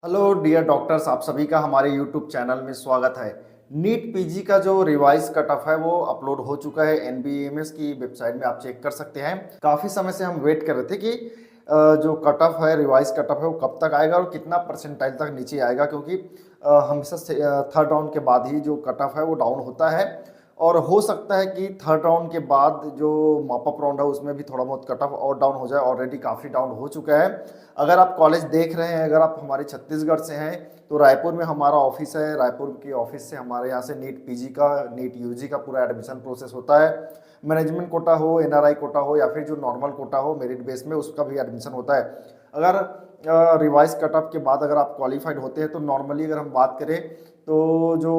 Hello dear doctors, आप सभी का हमारे यूट्यूब चैनल में स्वागत है। नीट पीजी का जो रिवाइज कट ऑफ है वो अपलोड हो चुका है। एनबीएमएस की वेबसाइट में आप चेक कर सकते हैं। काफ़ी समय से हम वेट कर रहे थे कि जो कट ऑफ है, रिवाइज कट ऑफ है, वो कब तक आएगा और कितना परसेंटाइल तक नीचे आएगा, क्योंकि हमेशा थर्ड राउंड के बाद ही जो कट ऑफ है वो डाउन होता है। और हो सकता है कि थर्ड राउंड के बाद जो मॉपअप राउंड है उसमें भी थोड़ा बहुत कट ऑफ और डाउन हो जाए। ऑलरेडी काफ़ी डाउन हो चुका है। अगर आप कॉलेज देख रहे हैं, अगर आप हमारे छत्तीसगढ़ से हैं, तो रायपुर में हमारा ऑफिस है। रायपुर के ऑफिस से हमारे यहाँ से नीट पीजी का, नीट यूजी का पूरा एडमिशन प्रोसेस होता है। मैनेजमेंट कोटा हो, एनआरआई कोटा हो, या फिर जो नॉर्मल कोटा हो मेरिट बेस में, उसका भी एडमिशन होता है। अगर रिवाइज कट ऑफ के बाद अगर आप क्वालिफाइड होते हैं तो नॉर्मली अगर हम बात करें तो जो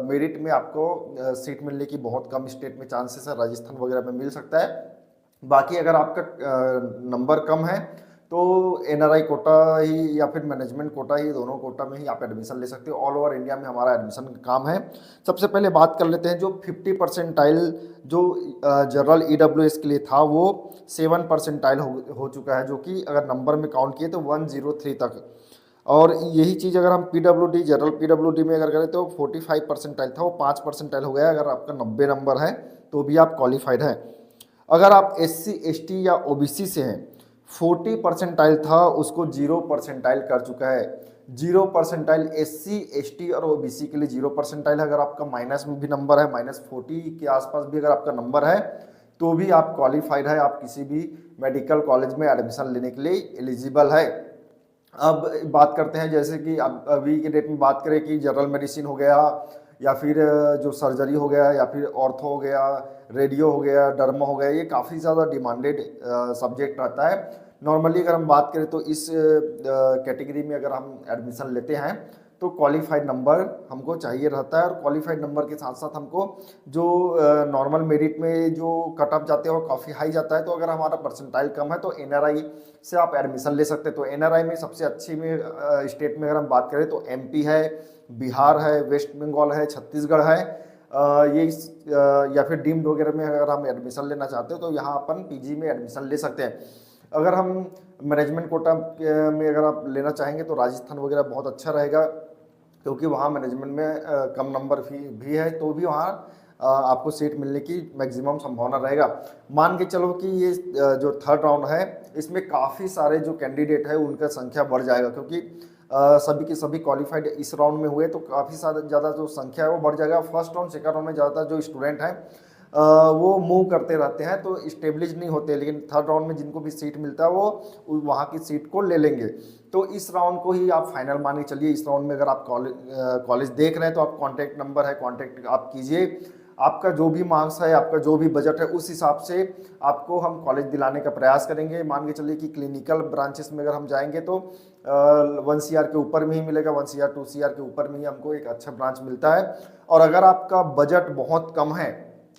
मेरिट में आपको सीट मिलने की बहुत कम स्टेट में चांसेस है, राजस्थान वगैरह में मिल सकता है। बाकी अगर आपका नंबर कम है तो एनआरआई कोटा ही या फिर मैनेजमेंट कोटा ही, दोनों कोटा में ही आप एडमिशन ले सकते हो। ऑल ओवर इंडिया में हमारा एडमिशन का काम है। सबसे पहले बात कर लेते हैं जो 50 परसेंटाइल जो जनरल ईडब्ल्यूएस के लिए था वो 7 परसेंटाइल हो चुका है, जो कि अगर नंबर में काउंट किए तो 103 तक। और यही चीज़ अगर हम पीडब्ल्यूडी, जनरल पीडब्ल्यूडी में अगर करें तो 45 परसेंटाइल था, वो 5 परसेंटाइल हो गया। अगर आपका 90 नंबर है तो भी आप क्वालिफाइड हैं। अगर आप एससी एसटी या ओबीसी से हैं, 40 परसेंटाइल था, उसको 0 परसेंटाइल कर चुका है। 0 परसेंटाइल एससी एसटी और ओबीसी के लिए 0 परसेंटाइल है। अगर आपका माइनस में भी नंबर है, -40 के आसपास भी अगर आपका नंबर है तो भी आप क्वालिफाइड है, आप किसी भी मेडिकल कॉलेज में एडमिशन लेने के लिए एलिजिबल है। अब बात करते हैं, जैसे कि अब अभी के डेट में बात करें कि जनरल मेडिसिन हो गया, या फिर जो सर्जरी हो गया, या फिर ऑर्थो हो गया, रेडियो हो गया, डर्मा हो गया, ये काफ़ी ज़्यादा डिमांडेड सब्जेक्ट रहता है। नॉर्मली अगर हम बात करें तो इस कैटेगरी में अगर हम एडमिशन लेते हैं तो क्वालिफाइड नंबर हमको चाहिए रहता है। और क्वालिफाइड नंबर के साथ साथ हमको जो नॉर्मल मेरिट में जो कट ऑफ जाते हैं वो काफ़ी हाई जाता है। तो अगर हमारा परसेंटाइल कम है तो एनआरआई से आप एडमिशन ले सकते हैं। तो एनआरआई में सबसे अच्छी में स्टेट में अगर हम बात करें तो एमपी है, बिहार है, वेस्ट बंगाल है, छत्तीसगढ़ है। या फिर डीम्ड वगैरह में अगर हम एडमिशन लेना चाहते हो तो यहाँ अपन पीजी में एडमिशन ले सकते हैं। अगर हम मैनेजमेंट कोटा में अगर आप लेना चाहेंगे तो राजस्थान वगैरह बहुत अच्छा रहेगा, क्योंकि वहाँ मैनेजमेंट में कम नंबर भी है, तो भी वहाँ आपको सीट मिलने की मैक्सिमम संभावना रहेगा। मान के चलो कि ये जो थर्ड राउंड है इसमें काफ़ी सारे जो कैंडिडेट है उनका संख्या बढ़ जाएगा, क्योंकि सभी के सभी क्वालिफाइड इस राउंड में हुए तो काफ़ी ज़्यादा जो संख्या है वो बढ़ जाएगा। फर्स्ट राउंड सेकंड राउंड में ज़्यादातर जो स्टूडेंट हैं वो मूव करते रहते हैं तो स्टेब्लिश नहीं होते, लेकिन थर्ड राउंड में जिनको भी सीट मिलता है वो वहाँ की सीट को ले लेंगे। तो इस राउंड को ही आप फाइनल मान के चलिए। इस राउंड में अगर आप कॉलेज देख रहे हैं तो आप कॉन्टैक्ट नंबर है, कॉन्टैक्ट आप कीजिए। आपका जो भी मार्क्स है, आपका जो भी बजट है, उस हिसाब से आपको हम कॉलेज दिलाने का प्रयास करेंगे। मान के चलिए कि क्लिनिकल ब्रांचेस में अगर हम जाएंगे तो 1 CR के ऊपर में ही मिलेगा, 1 CR 2 CR के ऊपर में ही हमको एक अच्छा ब्रांच मिलता है। और अगर आपका बजट बहुत कम है,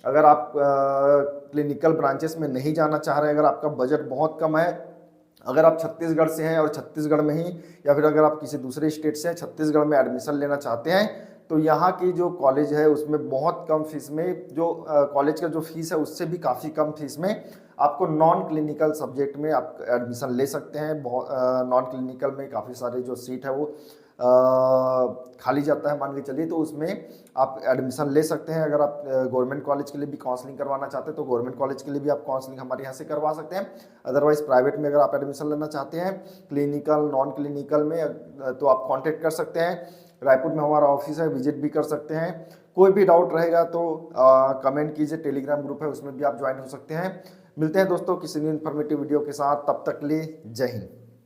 अगर आप क्लिनिकल ब्रांचेस में नहीं जाना चाह रहे हैं, अगर आपका बजट बहुत कम है, अगर आप छत्तीसगढ़ से हैं और छत्तीसगढ़ में ही, या फिर अगर आप किसी दूसरे स्टेट से हैं, छत्तीसगढ़ में एडमिशन लेना चाहते हैं, तो यहाँ की जो कॉलेज है उसमें बहुत कम फीस में, जो कॉलेज का जो फीस है उससे भी काफ़ी कम फीस में आपको नॉन क्लिनिकल सब्जेक्ट में आप एडमिशन ले सकते हैं। नॉन क्लिनिकल में काफ़ी सारे जो सीट है वो खाली जाता है मान के चलिए, तो उसमें आप एडमिशन ले सकते हैं। अगर आप गवर्नमेंट कॉलेज के लिए भी काउंसलिंग करवाना चाहते हैं तो गवर्नमेंट कॉलेज के लिए भी आप काउंसलिंग हमारे यहाँ से करवा सकते हैं। अदरवाइज प्राइवेट में अगर आप एडमिशन लेना चाहते हैं क्लिनिकल नॉन क्लिनिकल में, तो आप कांटेक्ट कर सकते हैं। रायपुर में हमारा ऑफिस है, विजिट भी कर सकते हैं। कोई भी डाउट रहेगा तो कमेंट कीजिए, टेलीग्राम ग्रुप है उसमें भी आप ज्वाइन हो सकते हैं। मिलते हैं दोस्तों किसी न्यू इन्फॉर्मेटिव वीडियो के साथ, तब तक के लिए जय हिंद।